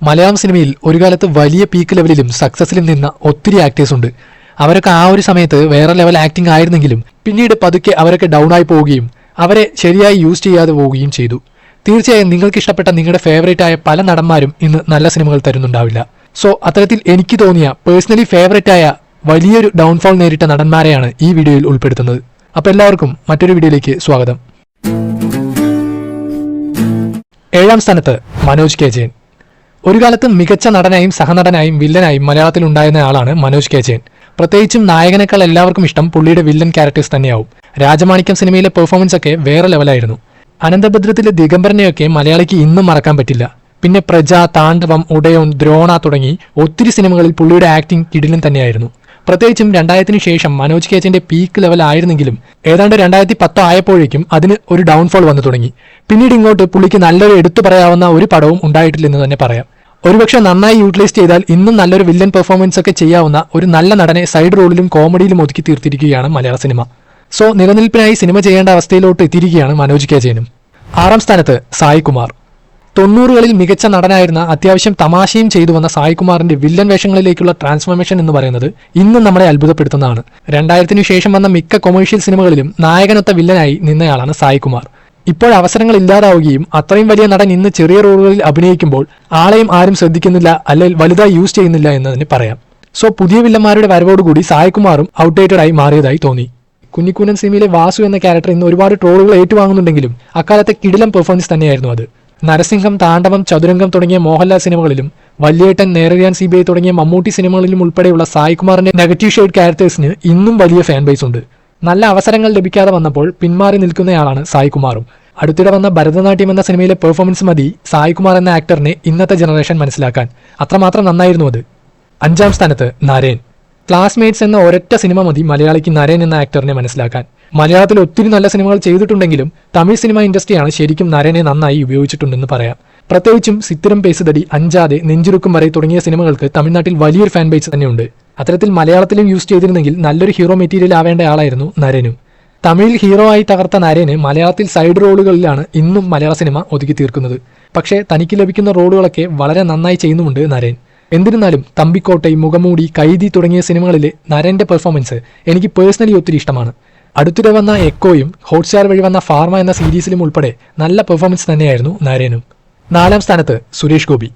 മലയാളം സിനിമയിൽ ഒരു കാലത്ത് വലിയ പീക്ക് ലെവലിലും സക്സസിലും നിന്ന ഒത്തിരി ആക്ടേഴ്സ് ഉണ്ട്. അവരൊക്കെ ആ ഒരു സമയത്ത് വേറെ ലെവൽ ആക്ടിംഗ് ആയിരുന്നെങ്കിലും പിന്നീട് പതുക്കെ അവരൊക്കെ ഡൗൺ ആയി പോവുകയും അവരെ ശരിയായി യൂസ് ചെയ്യാതെ പോവുകയും ചെയ്തു. തീർച്ചയായും നിങ്ങൾക്ക് ഇഷ്ടപ്പെട്ട നിങ്ങളുടെ ഫേവറേറ്റ് ആയ പല നടന്മാരും ഇന്ന് നല്ല സിനിമകൾ തരുന്നുണ്ടാവില്ല. സോ അത്തരത്തിൽ എനിക്ക് തോന്നിയ പേഴ്സണലി ഫേവറേറ്റ് ആയ വലിയൊരു ഡൗൺഫോൾ നേരിട്ട നടന്മാരെയാണ് ഈ വീഡിയോയിൽ ഉൾപ്പെടുത്തുന്നത്. അപ്പോൾ എല്ലാവർക്കും മറ്റൊരു വീഡിയോയിലേക്ക് സ്വാഗതം. 7ാം സ്ഥാനത്ത് മനോജ് കെ ജയൻ. ഒരു കാലത്ത് മികച്ച നടനായും സഹനടനായും വില്ലനായും മലയാളത്തിൽ ഉണ്ടായിരുന്ന ആളാണ് മനോജ് കെ ജയൻ. പ്രത്യേകിച്ചും നായകനേക്കാൾ എല്ലാവർക്കും ഇഷ്ടം പുള്ളിയുടെ വില്ലൻ ക്യാരക്ടേഴ്സ് തന്നെയാവും. രാജമാണിക്യം സിനിമയിലെ പെർഫോമൻസ് ഒക്കെ വേറെ ലെവലായിരുന്നു. അനന്തഭദ്രത്തിലെ ദിഗംബരനെയൊക്കെ മലയാളിക്ക് ഇന്നും മറക്കാൻ പറ്റില്ല. പിന്നെ പ്രജ, താണ്ഡവം, ഉടയോൻ, ദ്രോണ തുടങ്ങി ഒത്തിരി സിനിമകളിൽ പുള്ളിയുടെ ആക്ടിംഗ് കിടിലൻ തന്നെയായിരുന്നു. പ്രത്യേകിച്ചും 2000-ന് ശേഷം മനോജ് കെ ജയന്റെ പീക്ക് ലെവൽ ആയിരുന്നെങ്കിലും ഏതാണ്ട് 2010 ആയപ്പോഴേക്കും അതിന് ഒരു ഡൗൺഫോൾ വന്നു തുടങ്ങി. പിന്നീട് ഇങ്ങോട്ട് പുള്ളിക്ക് നല്ലൊരു എടുത്തു പറയാവുന്ന ഒരു പടവും ഉണ്ടായിട്ടില്ലെന്ന് തന്നെ പറയാം. ഒരുപക്ഷെ നന്നായി യൂട്ടിലൈസ് ചെയ്താൽ ഇന്നും നല്ലൊരു വില്ലൻ പെർഫോമൻസ് ഒക്കെ ചെയ്യാവുന്ന ഒരു നല്ല നടനെ സൈഡ് റോളിലും കോമഡിയിലും ഒതുക്കി തീർത്തിരിക്കുകയാണ് മലയാള സിനിമ. സോ നിലനിൽപ്പിനായി സിനിമ ചെയ്യേണ്ട അവസ്ഥയിലോട്ട് എത്തിയിരിക്കുകയാണ് മനോജ് കെ ജയനും. 6ാം സ്ഥാനത്ത് സായ് കുമാർ. 90കളിൽ മികച്ച നടനായിരുന്ന അത്യാവശ്യം തമാശയും ചെയ്തു വന്ന സായ് കുമാറിന്റെ വില്ലൻ വേഷങ്ങളിലേക്കുള്ള ട്രാൻസ്ഫോർമേഷൻ എന്ന് പറയുന്നത് ഇന്നും നമ്മളെ അത്ഭുതപ്പെടുത്തുന്നതാണ്. 2000-ന് ശേഷം വന്ന മിക്ക കൊമേഴ്ഷ്യൽ സിനിമകളിലും നായകനൊത്ത വില്ലനായി നിന്നയാളാണ് സായ് കുമാർ. ഇപ്പോൾ അവസരങ്ങൾ ഇല്ലാതാവുകയും അത്രയും വലിയ നടൻ ഇന്ന് ചെറിയ റോളുകളിൽ അഭിനയിക്കുമ്പോൾ ആളെയും ആരും ശ്രദ്ധിക്കുന്നില്ല, അല്ലെങ്കിൽ വലുതായി യൂസ് ചെയ്യുന്നില്ല എന്ന് തന്നെ പറയാം. സോ പുതിയ വില്ലന്മാരുടെ വരവോടുകൂടി സായ് കുമാറും ഔട്ട്ഡേറ്റഡ് ആയി മാറിയതായി തോന്നി. കുഞ്ഞിക്കൂനൻ സിനിമയിലെ വാസു എന്ന ക്യാരക്ടർ ഇന്ന് ഒരുപാട് ട്രോളുകൾ ഏറ്റുവാങ്ങുന്നുണ്ടെങ്കിലും അക്കാലത്തെ കിടിലം പെർഫോമൻസ് തന്നെയായിരുന്നു അത്. നരസിംഹം, താണ്ഡവം, ചതുരംഗം തുടങ്ങിയ മോഹൻലാൽ സിനിമകളിലും വല്യേട്ടൻ, നേരറിയാൻ CBI തുടങ്ങിയ മമ്മൂട്ടി സിനിമകളിലും ഉൾപ്പെടെയുള്ള സായ് കുമാറിന്റെ നെഗറ്റീവ് ഷെയ്ഡ് ക്യാരക്ടേഴ്സിന് ഇന്നും വലിയ ഫാൻ ബേസ് ഉണ്ട്. നല്ല അവസരങ്ങൾ ലഭിക്കാതെ വന്നപ്പോൾ പിന്മാറി നിൽക്കുന്നയാളാണ് സായ് കുമാറും. അടുത്തിടെ വന്ന ഭരതനാട്യം എന്ന സിനിമയിലെ പെർഫോമൻസ് മതി സായ് കുമാർ എന്ന ആക്ടറിനെ ഇന്നത്തെ ജനറേഷൻ മനസ്സിലാക്കാൻ. അത്രമാത്രം നന്നായിരുന്നു അത്. 5ാം സ്ഥാനത്ത് നരേൻ. ക്ലാസ്മേറ്റ്സ് എന്ന ഒരൊറ്റ സിനിമ മതി മലയാളിക്ക് നരേൻ എന്ന ആക്ടറിനെ മനസ്സിലാക്കാൻ. മലയാളത്തിൽ ഒത്തിരി നല്ല സിനിമകൾ ചെയ്തിട്ടുണ്ടെങ്കിലും തമിഴ് സിനിമ ഇൻഡസ്ട്രിയാണ് ശരിക്കും നരേനെ നന്നായി ഉപയോഗിച്ചിട്ടുണ്ടെന്ന് പറയാം. പ്രത്യേകിച്ചും സിത്തിരം പേസുതടി, അഞ്ചാതെ, നെഞ്ചുരുക്കും വരെ തുടങ്ങിയ സിനിമകൾക്ക് തമിഴ്നാട്ടിൽ വലിയൊരു ഫാൻ ബേസ് തന്നെയുണ്ട്. അത്തരത്തിൽ മലയാളത്തിലും യൂസ് ചെയ്തിരുന്നെങ്കിൽ നല്ലൊരു ഹീറോ മെറ്റീരിയൽ ആവേണ്ട ആളായിരുന്നു നരേനും. തമിഴിൽ ഹീറോ ആയി തകർത്ത നരേന് മലയാളത്തിൽ സൈഡ് റോളുകളിലാണ് ഇന്നും മലയാള സിനിമ ഒതുക്കി തീർക്കുന്നത്. പക്ഷേ തനിക്ക് ലഭിക്കുന്ന റോളുകളൊക്കെ വളരെ നന്നായി ചെയ്യുന്നുമുണ്ട് നരേൻ. എന്നിരുന്നാലും തമ്പിക്കോട്ടൈ, മുഖമൂടി, കൈദി തുടങ്ങിയ സിനിമകളിലെ നരേന്റെ പെർഫോമൻസ് എനിക്ക് പേഴ്സണലി ഒത്തിരി ഇഷ്ടമാണ്. അടുത്തിടെ വന്ന എക്കോയും ഹോട്ട്സ്റ്റാർ വഴി വന്ന ഫാർമ എന്ന സീരീസിലും ഉൾപ്പെടെ നല്ല പെർഫോമൻസ് തന്നെയായിരുന്നു നരേനും. 4ാം സ്ഥാനത്ത് സുരേഷ് ഗോപി.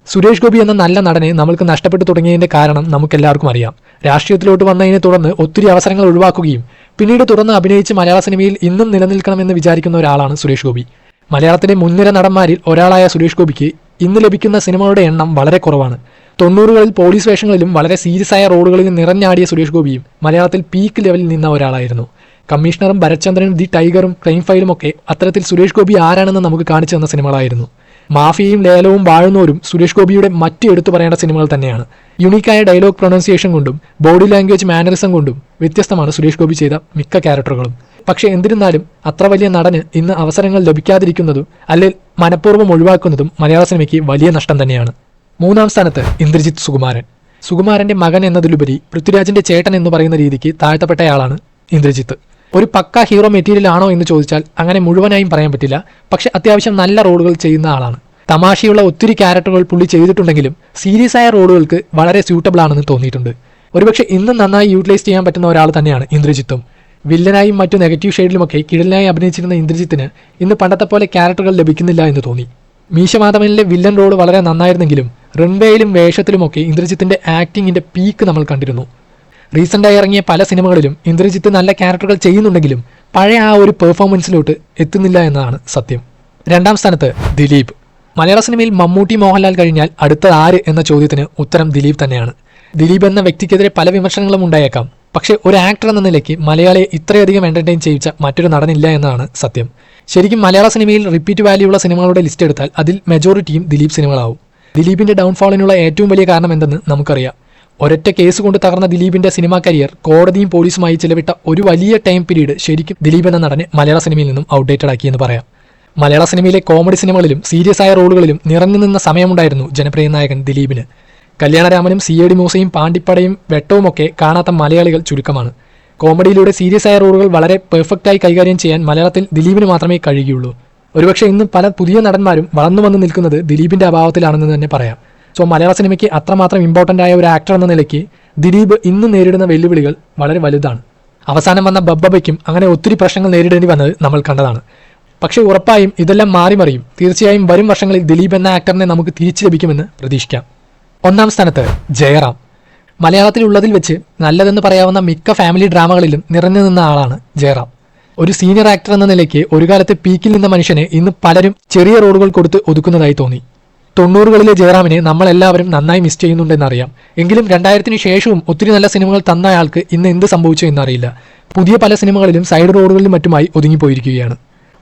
സുരേഷ് ഗോപി എന്ന നല്ല നടനെ നമ്മൾക്ക് നഷ്ടപ്പെട്ടു തുടങ്ങിയതിന്റെ കാരണം നമുക്കെല്ലാവർക്കും അറിയാം. രാഷ്ട്രീയത്തിലോട്ട് വന്നതിനെ തുടർന്ന് ഒത്തിരി അവസരങ്ങൾ ഒഴിവാക്കുകയും പിന്നീട് തുടർന്ന് അഭിനയിച്ച് മലയാള സിനിമയിൽ ഇന്നും നിലനിൽക്കണമെന്ന് വിചാരിക്കുന്ന ഒരാളാണ് സുരേഷ് ഗോപി. മലയാളത്തിലെ മുൻനിര നടന്മാരിൽ ഒരാളായ സുരേഷ് ഗോപിക്ക് ഇന്ന് ലഭിക്കുന്ന സിനിമകളുടെ എണ്ണം വളരെ കുറവാണ്. 90കളിൽ പോലീസ് വേഷങ്ങളിലും വളരെ സീരിയസ് ആയ റോളുകളിലും നിറഞ്ഞാടിയ സുരേഷ് ഗോപിയും മലയാളത്തിൽ പീക്ക് ലെവലിൽ നിന്ന ഒരാളായിരുന്നു. കമ്മീഷണറും, ഭരത്ചന്ദ്രനും, ദി ടൈഗറും, ക്രൈം ഫയലും ഒക്കെ അത്തരത്തിൽ സുരേഷ് ഗോപി ആരാണെന്ന് നമുക്ക് കാണിച്ചു തന്ന സിനിമകളായിരുന്നു. മാഫിയയും ലേലവും വാഴുന്നോരും സുരേഷ് ഗോപിയുടെ മറ്റു എടുത്തു പറയേണ്ട സിനിമകൾ തന്നെയാണ്. യുണീക്കായ ഡയലോഗ് പ്രൊനൗൺസിയേഷൻ കൊണ്ടും ബോഡി ലാംഗ്വേജ് മാനറിസം കൊണ്ടും വ്യത്യസ്തമാണ് സുരേഷ് ഗോപി ചെയ്ത മിക്ക ക്യാരക്ടറുകളും. പക്ഷേ എന്നിരുന്നാലും അത്ര വലിയ നടന് ഇന്ന് അവസരങ്ങൾ ലഭിക്കാതിരിക്കുന്നതും അല്ലെങ്കിൽ മനഃപൂർവ്വം ഒഴിവാക്കുന്നതും മലയാള സിനിമയ്ക്ക് വലിയ നഷ്ടം തന്നെയാണ്. 3ാം സ്ഥാനത്ത് ഇന്ദ്രജിത്ത് സുകുമാരൻ. സുകുമാരന്റെ മകൻ എന്നതിലുപരി പൃഥ്വിരാജിന്റെ ചേട്ടൻ എന്ന് പറയുന്ന രീതിക്ക് താഴ്ത്തപ്പെട്ടയാളാണ് ഇന്ദ്രജിത്ത്. ഒരു പക്ക ഹീറോ മെറ്റീരിയൽ ആണോ എന്ന് ചോദിച്ചാൽ അങ്ങനെ മുഴുവനായും പറയാൻ പറ്റില്ല. പക്ഷെ അത്യാവശ്യം നല്ല റോളുകൾ ചെയ്യുന്ന ആളാണ്. തമാശയുള്ള ഒത്തിരി ക്യാരക്ടറുകൾ പുള്ളി ചെയ്തിട്ടുണ്ടെങ്കിലും സീരിയസ് ആയ റോളുകൾക്ക് വളരെ സ്യൂട്ടബിൾ ആണെന്ന് തോന്നിയിട്ടുണ്ട്. ഒരുപക്ഷെ ഇന്നും നന്നായി യൂട്ടിലൈസ് ചെയ്യാൻ പറ്റുന്ന ഒരാൾ തന്നെയാണ് ഇന്ദ്രജിത്തും. വില്ലനായും മറ്റു നെഗറ്റീവ് ഷെയ്ഡിലുമൊക്കെ കിടലായി അഭിനയിച്ചിരുന്ന ഇന്ദ്രജിത്തിന് ഇന്ന് പണ്ടത്തെ പോലെ ക്യാരക്ടറുകൾ ലഭിക്കുന്നില്ല എന്ന് തോന്നി. മീശമാധവനിലെ വില്ലൻ റോൾ വളരെ നന്നായിരുന്നെങ്കിലും റൺവേയിലും വേഷത്തിലുമൊക്കെ ഇന്ദ്രജിത്തിന്റെ ആക്ടിങ്ങിന്റെ പീക്ക് നമ്മൾ കണ്ടിരുന്നു. റീസെന്റായി ഇറങ്ങിയ പല സിനിമകളിലും ഇന്ദ്രജിത്ത് നല്ല ക്യാരക്ടറുകൾ ചെയ്യുന്നുണ്ടെങ്കിലും പഴയ ആ ഒരു പെർഫോമൻസിലോട്ട് എത്തുന്നില്ല എന്നതാണ് സത്യം. 2ാം സ്ഥാനത്ത് ദിലീപ്. മലയാള സിനിമയിൽ മമ്മൂട്ടി, മോഹൻലാൽ കഴിഞ്ഞാൽ അടുത്ത ആര് എന്ന ചോദ്യത്തിന് ഉത്തരം ദിലീപ് തന്നെയാണ്. ദിലീപ് എന്ന വ്യക്തിക്കെതിരെ പല വിമർശനങ്ങളും ഉണ്ടായേക്കാം. പക്ഷേ ഒരു ആക്ടർ എന്ന നിലയ്ക്ക് മലയാളിയെ ഇത്രയധികം എന്റർടൈൻ ചെയ്യിച്ച മറ്റൊരു നടനില്ല എന്നതാണ് സത്യം. ശരിക്കും മലയാള സിനിമയിൽ റിപ്പീറ്റ് വാല്യൂ ഉള്ള സിനിമകളുടെ ലിസ്റ്റ് എടുത്താൽ അതിൽ മെജോറിറ്റിയും ദിലീപ് സിനിമകളാവും. ദിലീപിന്റെ ഡൗൺഫോളിനുള്ള ഏറ്റവും വലിയ കാരണം എന്തെന്ന് നമുക്കറിയാം. ഒരൊറ്റ കേസ് കൊണ്ട് തകർന്ന ദിലീപിന്റെ സിനിമാ കരിയർ കോടതിയും പോലീസുമായി ചിലവിട്ട ഒരു വലിയ ടൈം പീരീഡ് ശരിക്കും ദിലീപ് എന്ന നടനെ മലയാള സിനിമയിൽ നിന്നും ഔട്ട്ഡേറ്റഡ് ആക്കിയെന്ന് പറയാം. മലയാള സിനിമയിലെ കോമഡി സിനിമകളിലും സീരിയസ് ആയ റോളുകളിലും നിറഞ്ഞു നിന്ന സമയമുണ്ടായിരുന്നു ജനപ്രിയ നായകൻ ദിലീപിന്. കല്യാണരാമനും, CID മൂസയും, പാണ്ടിപ്പടയും, വെട്ടവുമൊക്കെ കാണാത്ത മലയാളികൾ ചുരുക്കമാണ്. കോമഡിയിലൂടെ സീരിയസ് ആയ റോളുകൾ വളരെ പെർഫെക്റ്റായി കൈകാര്യം ചെയ്യാൻ മലയാളത്തിൽ ദിലീപിന് മാത്രമേ കഴിയുകയുള്ളൂ. ഒരുപക്ഷെ ഇന്ന് പല പുതിയ നടന്മാരും വളർന്നു വന്ന് നിൽക്കുന്നത് ദിലീപിന്റെ അഭാവത്തിലാണെന്ന് തന്നെ പറയാം. സോ മലയാള സിനിമയ്ക്ക് അത്രമാത്രം ഇമ്പോർട്ടൻ്റ് ആയ ഒരു ആക്ടർ എന്ന നിലയ്ക്ക് ദിലീപ് ഇന്ന് നേരിടുന്ന വെല്ലുവിളികൾ വളരെ വലുതാണ്. അവസാനം വന്ന ബബ്ബയ്ക്കും അങ്ങനെ ഒത്തിരി പ്രശ്നങ്ങൾ നേരിടേണ്ടി വന്നത് നമ്മൾ കണ്ടതാണ്. പക്ഷേ ഉറപ്പായും ഇതെല്ലാം മാറി മറിയും. തീർച്ചയായും വരും വർഷങ്ങളിൽ ദിലീപ് എന്ന ആക്ടറിനെ നമുക്ക് തിരിച്ചു ലഭിക്കുമെന്ന് പ്രതീക്ഷിക്കാം. 1-ാം സ്ഥാനത്ത് ജയറാം. മലയാളത്തിലുള്ളതിൽ വെച്ച് നല്ലതെന്ന് പറയാവുന്ന മിക്ക ഫാമിലി ഡ്രാമകളിലും നിറഞ്ഞു നിന്ന ആളാണ് ജയറാം. ഒരു സീനിയർ ആക്ടർ എന്ന നിലയ്ക്ക് ഒരു കാലത്ത് പീക്കിൽ നിന്ന മനുഷ്യനെ ഇന്ന് പലരും ചെറിയ റോളുകൾ കൊടുത്ത് ഒതുക്കുന്നതായി തോന്നി. 90കളിലെ ജയറാമിനെ നമ്മളെല്ലാവരും നന്നായി മിസ് ചെയ്യുന്നുണ്ടെന്നറിയാം. എങ്കിലും 2000-ന് ശേഷവും ഒത്തിരി നല്ല സിനിമകൾ തന്ന അയാൾക്ക് ഇന്ന് എന്ത് സംഭവിച്ചു എന്നറിയില്ല. പുതിയ പല സിനിമകളിലും സൈഡ് റോളുകളിലും മറ്റുമായി ഒതുങ്ങിപ്പോയിരിക്കുകയാണ്.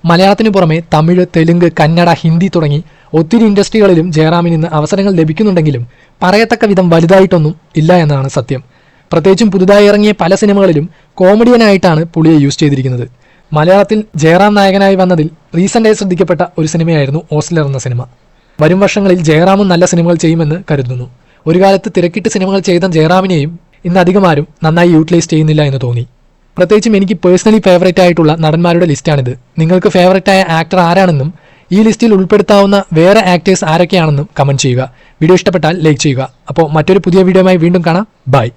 മലയാളത്തിനു പുറമെ തമിഴ്, തെലുങ്ക്, കന്നഡ, ഹിന്ദി തുടങ്ങി ഒത്തിരി ഇൻഡസ്ട്രികളിലും ജയറാമിന് ഇന്ന് അവസരങ്ങൾ ലഭിക്കുന്നുണ്ടെങ്കിലും പറയത്തക്ക വിധം വലുതായിട്ടൊന്നും ഇല്ല എന്നതാണ് സത്യം. പ്രത്യേകിച്ചും പുതുതായി ഇറങ്ങിയ പല സിനിമകളിലും കോമഡിയനായിട്ടാണ് പുള്ളിയെ യൂസ് ചെയ്തിരിക്കുന്നത്. മലയാളത്തിൽ ജയറാം നായകനായി വന്നതിൽ റീസെൻ്റായി ശ്രദ്ധിക്കപ്പെട്ട ഒരു സിനിമയായിരുന്നു ഓസ്ലർ എന്ന സിനിമ. വരും വർഷങ്ങളിൽ ജയറാമും നല്ല സിനിമകൾ ചെയ്യുമെന്ന് കരുതുന്നു. ഒരു കാലത്ത് തിരക്കിട്ട് സിനിമകൾ ചെയ്ത ജയറാമിനെയും ഇന്ന് അധികം ആരും നന്നായി യൂട്ടിലൈസ് ചെയ്യുന്നില്ല എന്ന് തോന്നി. പ്രത്യേകിച്ചും എനിക്ക് പേഴ്സണലി ഫേവറേറ്റ് ആയിട്ടുള്ള നടന്മാരുടെ ലിസ്റ്റാണിത്. നിങ്ങൾക്ക് ഫേവറേറ്റ് ആയ ആക്ടർ ആരാണെന്നും ഈ ലിസ്റ്റിൽ ഉൾപ്പെടുത്താവുന്ന വേറെ ആക്ടേഴ്സ് ആരൊക്കെയാണെന്നും കമൻറ്റ് ചെയ്യുക. വീഡിയോ ഇഷ്ടപ്പെട്ടാൽ ലൈക്ക് ചെയ്യുക. അപ്പോൾ മറ്റൊരു പുതിയ വീഡിയോയുമായി വീണ്ടും കാണാം. ബൈ.